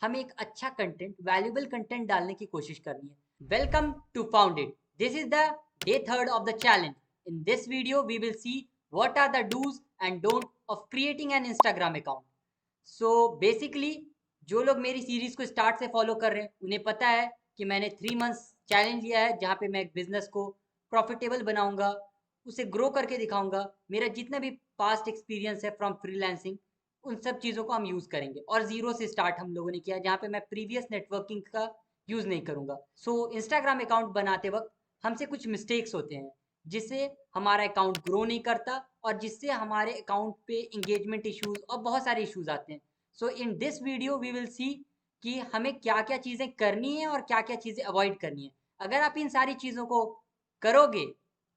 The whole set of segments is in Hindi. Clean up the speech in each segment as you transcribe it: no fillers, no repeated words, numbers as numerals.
हमें एक अच्छा कंटेंट, वैल्यूएबल कंटेंट डालने की कोशिश करनी है। Welcome to found it. This is the day third of the challenge. In this video we will see what are the dos and don't of creating an Instagram account. So basically जो लोग मेरी सीरीज को स्टार्ट से फॉलो कर रहे हैं उन्हें पता है कि मैंने 3 मंथ्स चैलेंज लिया है, जहाँ पे मैं एक बिजनेस को प्रॉफिटेबल बनाऊंगा, उसे ग्रो करके दिखाऊंगा। मेरा जितना भी पास्ट एक्सपीरियंस है फ्रॉम फ्रीलांसिंग, उन सब चीज़ों को हम यूज़ करेंगे। और ज़ीरो से स्टार्ट हम लोगों ने किया, जहाँ पे मैं प्रीवियस नेटवर्किंग का यूज़ नहीं करूँगा। सो इंस्टाग्राम अकाउंट बनाते वक्त हमसे कुछ मिस्टेक्स होते हैं, जिससे हमारा अकाउंट ग्रो नहीं करता और जिससे हमारे अकाउंट पे इंगेजमेंट इश्यूज और बहुत सारे इश्यूज आते हैं। So in this video we will see कि हमें क्या क्या चीज़ें करनी है और क्या क्या चीज़ें अवॉइड करनी है। अगर आप इन सारी चीज़ों को करोगे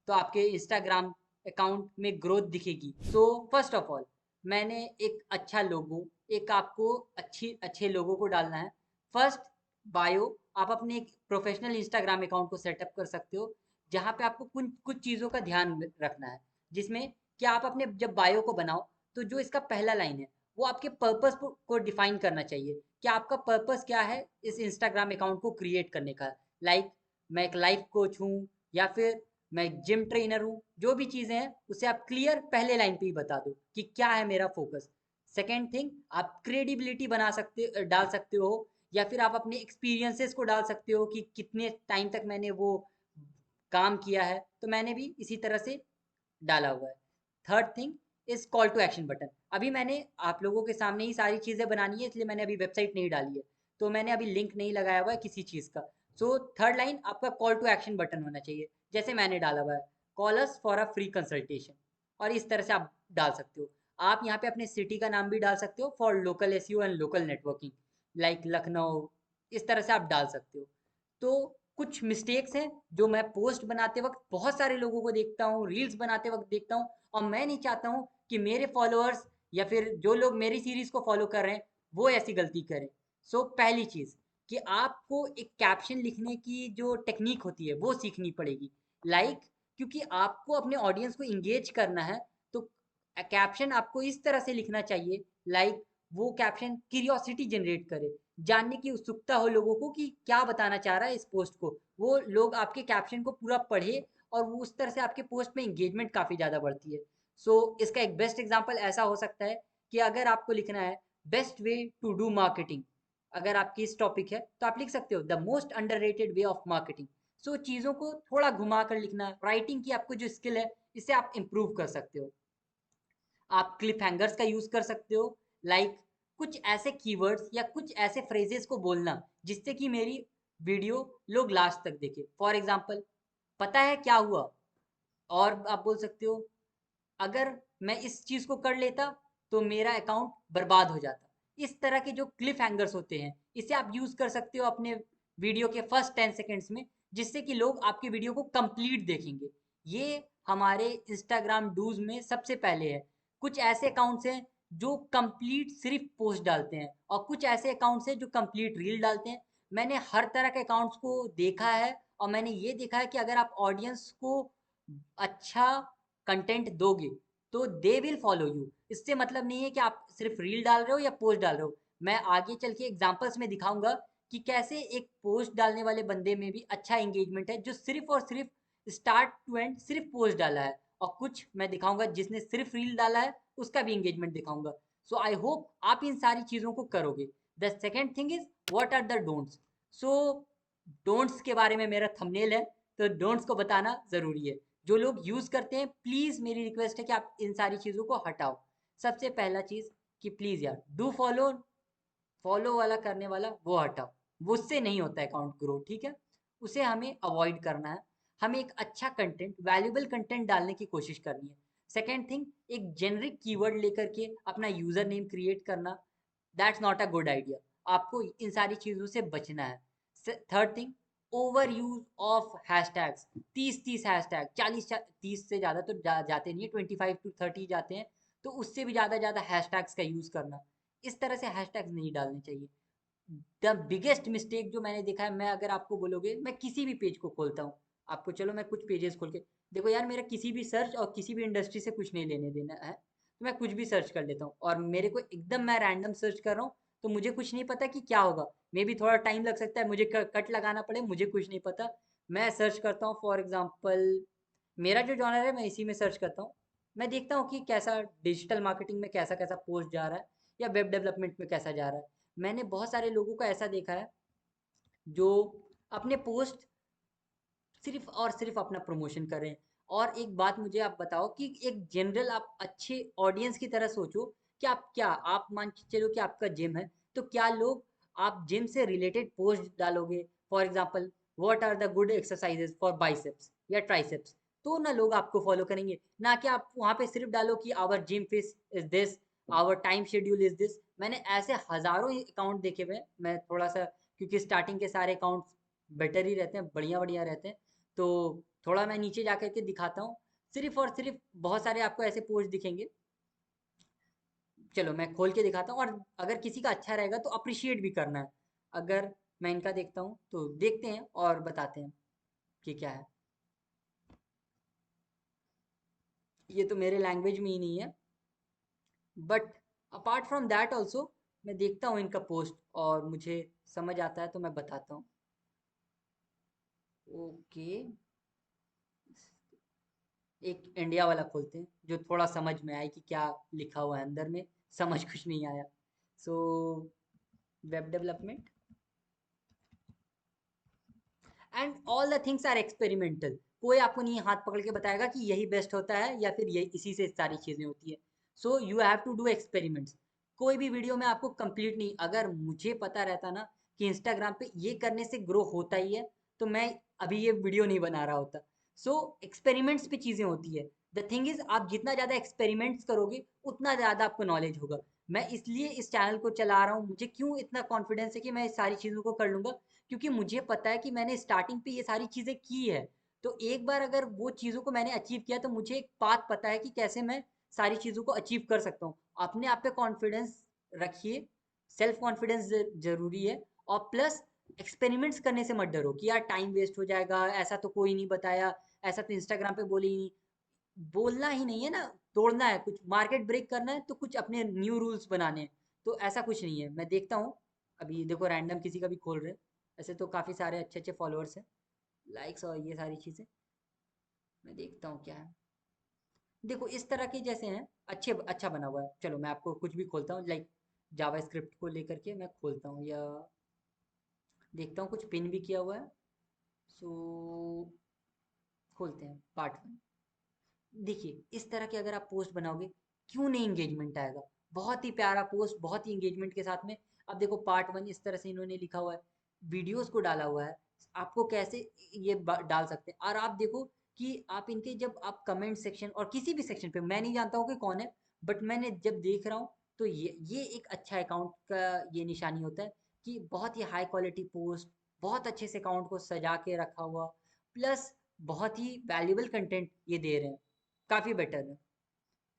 तो आपके इंस्टाग्राम अकाउंट में ग्रोथ दिखेगी। सो फर्स्ट ऑफ ऑल मैंने एक अच्छा लोगो, एक आपको अच्छे लोगों को डालना है। First, bio. आप अपने एक प्रोफेशनल इंस्टाग्राम अकाउंट को सेटअप कर सकते हो, जहाँ पे आपको कुछ कुछ चीज़ों का ध्यान रखना है, जिसमें कि आप अपने जब बायो को बनाओ तो जो इसका पहला लाइन है वो आपके पर्पस को डिफाइन करना चाहिए कि आपका पर्पस क्या है इस इंस्टाग्राम अकाउंट को क्रिएट करने का। लाइक मैं एक लाइफ कोच हूँ, या फिर मैं जिम ट्रेनर हूँ। जो भी चीज़ें हैं उसे आप क्लियर पहले लाइन पे ही बता दो कि क्या है मेरा फोकस। सेकेंड थिंग, आप क्रेडिबिलिटी बना सकते डाल सकते हो, या फिर आप अपने एक्सपीरियंसेस को डाल सकते हो कि कितने टाइम तक मैंने वो काम किया है। तो मैंने भी इसी तरह से डाला हुआ है। Third thing is call to action button. अभी मैंने आप लोगों के सामने ही सारी चीज़ें बनानी है, इसलिए मैंने अभी वेबसाइट नहीं डाली है, तो मैंने अभी लिंक नहीं लगाया हुआ है किसी चीज़ का। सो थर्ड लाइन आपका कॉल टू एक्शन बटन होना चाहिए, जैसे मैंने डाला हुआ है, call us for a free consultation. और इस तरह से आप डाल सकते हो। आप यहाँ पे अपने सिटी का नाम भी डाल सकते हो, for local SEO and local networking, like Lucknow. इस तरह से आप डाल सकते हो। तो कुछ मिस्टेक्स हैं जो मैं पोस्ट बनाते वक्त बहुत सारे लोगों को देखता हूँ, रील्स बनाते वक्त देखता हूँ, और मैं नहीं चाहता हूँ कि मेरे फॉलोअर्स या फिर जो लोग मेरी सीरीज को फॉलो कर रहे हैं वो ऐसी गलती करें। सो पहली चीज़ कि आपको एक कैप्शन लिखने की जो टेक्निक होती है वो सीखनी पड़ेगी। लाइक क्योंकि आपको अपने ऑडियंस को इंगेज करना है, तो कैप्शन आपको इस तरह से लिखना चाहिए, लाइक वो कैप्शन क्यूरियोसिटी जनरेट करे, जानने की उत्सुकता हो लोगों को कि क्या बताना चाह रहा है इस पोस्ट को। वो लोग आपके कैप्शन को पूरा पढ़े और वो उस तरह से आपके पोस्ट में इंगेजमेंट काफ़ी ज़्यादा बढ़ती है। इसका एक बेस्ट एग्जांपल ऐसा हो सकता है कि अगर आपको लिखना है best way to do marketing, अगर आपकी इस टॉपिक है तो आप लिख सकते हो the most underrated way of marketing. चीज़ों को थोड़ा घुमा कर लिखना, राइटिंग की आपको जो स्किल है इसे आप इम्प्रूव कर सकते हो। आप क्लिप हैंगर्स का यूज कर सकते हो, लाइक कुछ ऐसे कीवर्ड्स या कुछ ऐसे फ्रेजेस को बोलना जिससे कि मेरी वीडियो लोग लास्ट तक देखे। फॉर एग्जाम्पल, पता है क्या हुआ, और आप बोल सकते हो अगर मैं इस चीज को कर लेता तो मेरा अकाउंट बर्बाद हो जाता। इस तरह के जो क्लिफ हैंगर्स होते हैं इसे आप यूज कर सकते हो अपने वीडियो के फर्स्ट 10 सेकेंड्स में, जिससे कि लोग आपकी वीडियो को कंप्लीट देखेंगे। ये हमारे इंस्टाग्राम डूज में सबसे पहले है। कुछ ऐसे अकाउंट्स हैं जो कंप्लीट सिर्फ पोस्ट डालते हैं, और कुछ ऐसे अकाउंट्स हैं जो कंप्लीट रील डालते हैं। मैंने हर तरह के अकाउंट्स को देखा है, और मैंने ये देखा है कि अगर आप ऑडियंस को अच्छा कंटेंट दोगे तो दे विल फॉलो यू। इससे मतलब नहीं है कि आप सिर्फ रील डाल रहे हो या पोस्ट डाल रहे हो। मैं आगे चल के एग्जांपल्स में दिखाऊंगा कि कैसे एक पोस्ट डालने वाले बंदे में भी अच्छा एंगेजमेंट है, जो सिर्फ और सिर्फ स्टार्ट टू एंड सिर्फ पोस्ट डाला है। और कुछ मैं दिखाऊंगा जिसने सिर्फ रील डाला है, उसका भी एंगेजमेंट दिखाऊंगा। सो आई होप आप इन सारी चीज़ों को करोगे। The second thing is what are the don'ts. So don'ts के बारे में मेरा थंबनेल है, तो डोंट्स को बताना ज़रूरी है। जो लोग यूज़ करते हैं, प्लीज़ मेरी रिक्वेस्ट है कि आप इन सारी चीज़ों को हटाओ। सबसे पहला चीज़ कि प्लीज़ यार डू फॉलो, फॉलो वाला करने वाला वो हटाओ। वो उससे नहीं होता अकाउंट ग्रो, ठीक है? उसे हमें अवॉइड करना है। हमें एक अच्छा कंटेंट, वैल्यूएबल कंटेंट डालने की कोशिश करनी है। सेकेंड थिंग, एक जेनरिक कीवर्ड लेकर के अपना यूज़र नेम क्रिएट करना, that's not a good idea. आपको इन सारी चीज़ों से बचना है। Third thing, over use of hashtags. 30 hashtag, 40 30 से ज़्यादा तो जाते नहीं है, 25 to 30 जाते हैं। तो उससे भी ज़्यादा हैशटैग्स का यूज़ करना, इस तरह से हैशटैग्स नहीं डालने चाहिए। द बिगेस्ट मिस्टेक जो मैंने देखा है, मैं अगर आपको बोलोगे, मैं किसी भी पेज को खोलता हूँ आपको, चलो मैं कुछ पेजेस खोल के देखो यार, मेरा किसी भी सर्च और किसी भी इंडस्ट्री से कुछ नहीं लेने देना है, तो मैं कुछ भी सर्च कर लेता हूँ, और मेरे को एकदम मैं रैंडम सर्च कर रहा हूँ तो मुझे कुछ नहीं पता कि क्या होगा, मे बी थोड़ा टाइम लग सकता है, मुझे कट लगाना पड़े, मुझे कुछ नहीं पता। मैं सर्च करता हूँ, फॉर एग्जांपल मेरा जो जॉनर है मैं इसी में सर्च करता हूँ। मैं देखता हूँ कि कैसा डिजिटल मार्केटिंग में कैसा कैसा पोस्ट जा रहा है, या वेब डेवलपमेंट में कैसा जा रहा है। मैंने बहुत सारे लोगों को ऐसा देखा है जो अपने पोस्ट सिर्फ और सिर्फ अपना प्रमोशन करें। और एक बात मुझे आप बताओ कि एक जनरल आप अच्छे ऑडियंस की तरह सोचो कि आप मान के चलो कि आपका जिम है, तो क्या लोग आप जिम से रिलेटेड पोस्ट डालोगे, for example what are the good exercises for biceps या ट्राइसेप्स, तो ना लोग आपको फॉलो करेंगे। ना कि आप वहाँ पे सिर्फ डालो कि our gym fee is this, our time schedule is this. मैंने ऐसे हजारों अकाउंट देखे हुए हैं। मैं थोड़ा सा, क्योंकि स्टार्टिंग के सारे अकाउंट बेटर ही रहते हैं, बढ़िया बढ़िया रहते हैं, तो थोड़ा मैं नीचे जा कर के दिखाता हूँ। सिर्फ और सिर्फ बहुत सारे आपको ऐसे पोस्ट दिखेंगे। चलो मैं खोल के दिखाता हूँ, और अगर किसी का अच्छा रहेगा तो अप्रिशिएट भी करना है। अगर मैं इनका देखता हूँ तो देखते हैं और बताते हैं कि क्या है। ये तो मेरे लैंग्वेज में ही नहीं है, but apart from that also मैं देखता हूँ इनका पोस्ट, और मुझे समझ आता है तो मैं बताता हूँ। ओके, एक इंडिया वाला खोलते हैं जो थोड़ा समझ में आए कि क्या लिखा हुआ है अंदर में। समझ कुछ नहीं आया। So web development and all the things are experimental. कोई आपको नहीं हाथ पकड़ के बताएगा कि यही बेस्ट होता है या फिर ये इसी से सारी चीज़ें होती है। So you have to do experiments. कोई भी वीडियो में आपको कंप्लीट नहीं, अगर मुझे पता रहता ना कि इंस्टाग्राम पे ये करने से ग्रो होता ही है, तो मैं अभी ये वीडियो नहीं बना रहा होता। सो एक्सपेरिमेंट्स पे चीज़ें होती है। द थिंग इज, आप जितना ज़्यादा एक्सपेरिमेंट्स करोगे उतना ज़्यादा आपको नॉलेज होगा। मैं इसलिए इस चैनल को चला रहा हूँ। मुझे क्यों इतना कॉन्फिडेंस है कि मैं इस सारी चीज़ों को कर लूँगा, क्योंकि मुझे पता है कि मैंने स्टार्टिंग पे ये सारी चीज़ें की है। तो एक बार अगर वो चीज़ों को मैंने अचीव किया, तो मुझे एक पाथ पता है कि कैसे मैं सारी चीज़ों को अचीव कर सकता हूँ। अपने आप पे कॉन्फिडेंस रखिए, सेल्फ कॉन्फिडेंस ज़रूरी है। और प्लस एक्सपेरिमेंट्स करने से मत डरो कि यार टाइम वेस्ट हो जाएगा, ऐसा तो कोई नहीं बताया, ऐसा तो इंस्टाग्राम पे बोले ही नहीं। बोलना ही नहीं है ना, तोड़ना है, कुछ मार्केट ब्रेक करना है, तो कुछ अपने न्यू रूल्स बनाने हैं। तो ऐसा कुछ नहीं है। मैं देखता हूँ, अभी देखो रैंडम किसी का भी खोल रहे हैं। ऐसे तो काफ़ी सारे अच्छे अच्छे फॉलोअर्स हैं, लाइक्स और ये सारी चीज़ें। मैं देखता हूँ क्या है। देखो इस तरह के जैसे हैं, अच्छे अच्छा बना हुआ है। चलो मैं आपको कुछ भी खोलता हूँ, लाइक जावा स्क्रिप्ट को लेकर के मैं खोलता हूँ, या देखता हूँ कुछ पिन भी किया हुआ है। सो खोलते हैं पार्ट 1। देखिए इस तरह के अगर आप पोस्ट बनाओगे, क्यों नहीं इंगेजमेंट आएगा। बहुत ही प्यारा पोस्ट, बहुत ही इंगेजमेंट के साथ में। अब देखो पार्ट 1 इस तरह से इन्होंने लिखा हुआ है, वीडियोस को डाला हुआ है। आपको कैसे ये डाल सकते हैं। और आप देखो कि आप इनके जब आप कमेंट सेक्शन और किसी भी सेक्शन पे, मैं नहीं जानता हूँ कि कौन है, बट मैंने जब देख रहा हूँ तो ये एक अच्छा अकाउंट का ये निशानी होता है कि बहुत ही हाई क्वालिटी पोस्ट, बहुत अच्छे से अकाउंट को सजा के रखा हुआ, प्लस बहुत ही वैल्यूबल कंटेंट ये दे रहे हैं। काफ़ी बेटर है,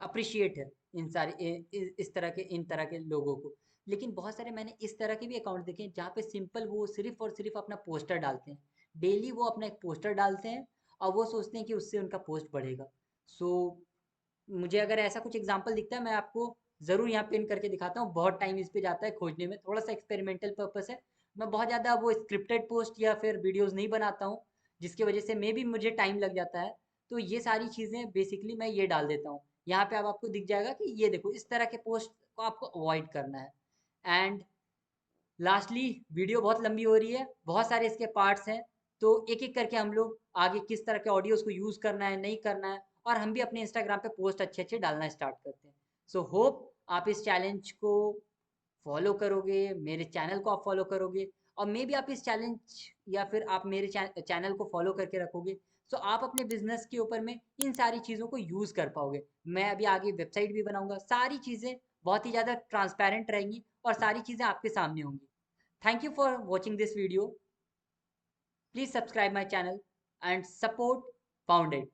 अप्रिशिएट है इन सारे इस तरह के इन तरह के लोगों को। लेकिन बहुत सारे मैंने इस तरह के भी अकाउंट देखे हैं जहाँ पे सिंपल वो सिर्फ और सिर्फ अपना पोस्टर डालते हैं। डेली वो अपना एक पोस्टर डालते हैं, और वो सोचते हैं कि उससे उनका पोस्ट बढ़ेगा। सो मुझे अगर ऐसा कुछ एग्जांपल दिखता है, मैं आपको ज़रूर यहाँ पिन करके दिखाता हूँ। बहुत टाइम इस पे जाता है खोजने में, थोड़ा सा एक्सपेरिमेंटल पर्पस है। मैं बहुत ज़्यादा वो स्क्रिप्टेड पोस्ट या फिर वीडियोज़ नहीं बनाता हूँ, जिसकी वजह से मे भी मुझे टाइम लग जाता है। तो ये सारी चीज़ें बेसिकली मैं ये डाल देता हूँ। यहाँ पे अब आपको दिख जाएगा कि ये देखो इस तरह के पोस्ट को आपको अवॉइड करना है। एंड लास्टली, वीडियो बहुत लंबी हो रही है, बहुत सारे इसके पार्ट्स हैं, तो एक एक करके हम लोग आगे किस तरह के ऑडियोज़ को यूज़ करना है, नहीं करना है, और हम भी अपने इंस्टाग्राम पे पोस्ट अच्छे अच्छे डालना स्टार्ट करते हैं। सो होप आप इस चैलेंज को फॉलो करोगे, मेरे चैनल को आप फॉलो करोगे, और मे बी आप इस चैलेंज या फिर आप मेरे चैनल को फॉलो करके रखोगे, तो आप अपने बिजनेस के ऊपर में इन सारी चीज़ों को यूज़ कर पाओगे। मैं अभी आगे वेबसाइट भी बनाऊंगा, सारी चीज़ें बहुत ही ज़्यादा ट्रांसपेरेंट रहेंगी, और सारी चीज़ें आपके सामने होंगी। Thank you for watching this video. Please subscribe my channel and support Founded.